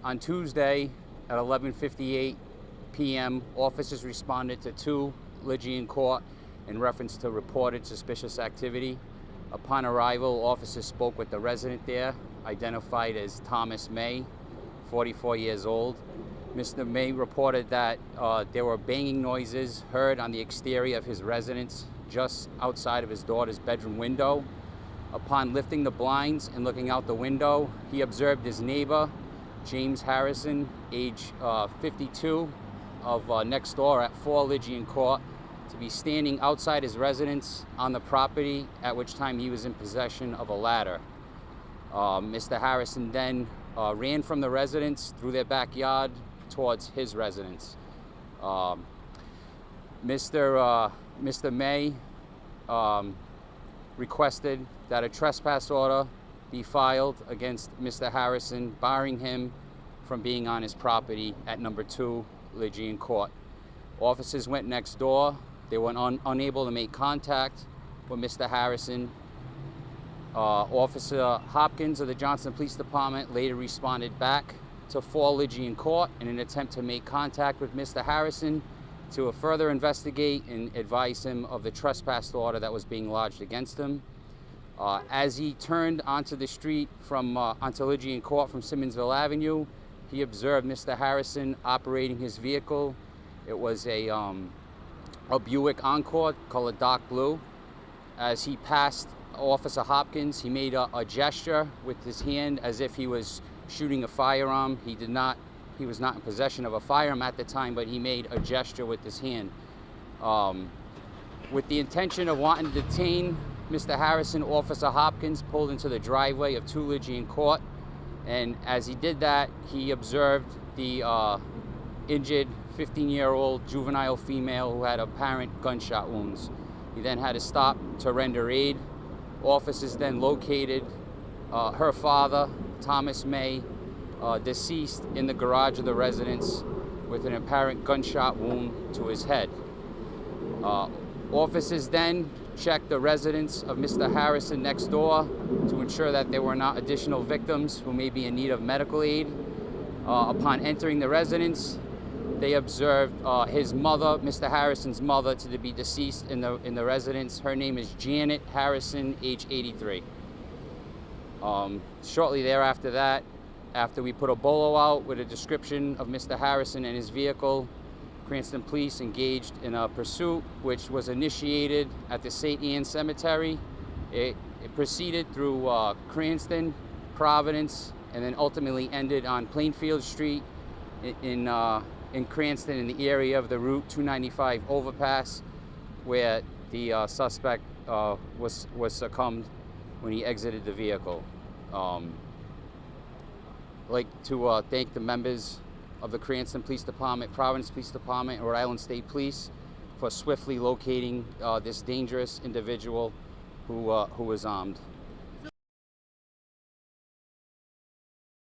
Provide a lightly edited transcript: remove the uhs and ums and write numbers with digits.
On Tuesday at 11:58 p.m., officers responded to 2 Lygian Court in reference to reported suspicious activity. Upon arrival, officers spoke with the resident there, identified as Thomas May, 44 years old. Mr. May reported that there were banging noises heard on the exterior of his residence just outside of his daughter's bedroom window. Upon lifting the blinds and looking out the window, he observed his neighbor, James Harrison, age 52, of next door at 4 Lygian Court, to be standing outside his residence on the property, at which time he was in possession of a ladder. Mr. Harrison then ran from the residence through their backyard towards his residence. Mr. May requested that a trespass order be filed against Mr. Harrison, barring him from being on his property at number 2 Lygian Court. Officers went next door. They were unable to make contact with Mr. Harrison. Officer Hopkins of the Johnston Police Department later responded back to 4 Lygian Court in an attempt to make contact with Mr. Harrison to further investigate and advise him of the trespass order that was being lodged against him. As he turned onto the street onto Lygian Court from Simmonsville Avenue, he observed Mr. Harrison operating his vehicle. It was a Buick Encore, color dark blue. As he passed Officer Hopkins, he made a gesture with his hand as if he was shooting a firearm. He was not in possession of a firearm at the time, but he made a gesture with his hand. With the intention of wanting to detain Mr. Harrison, Officer Hopkins pulled into the driveway of 2 Lygian Court, and as he did that, he observed the injured 15-year-old juvenile female who had apparent gunshot wounds. He then had to stop to render aid. Officers then located her father, Thomas May, deceased in the garage of the residence with an apparent gunshot wound to his head. Officers then checked the residence of Mr. Harrison next door to ensure that there were not additional victims who may be in need of medical aid. Upon entering the residence, they observed his mother, Mr. Harrison's mother, to be deceased in the residence. Her name is Janet Harrison, age 83. Shortly thereafter that, after we put a bolo out with a description of Mr. Harrison and his vehicle, Cranston Police engaged in a pursuit which was initiated at the St. Anne Cemetery. It proceeded through Cranston, Providence, and then ultimately ended on Plainfield Street in Cranston, in the area of the Route 295 overpass, where the suspect was succumbed when he exited the vehicle. I'd like to thank the members of the Cranston Police Department, Providence Police Department, and Rhode Island State Police for swiftly locating this dangerous individual who was armed.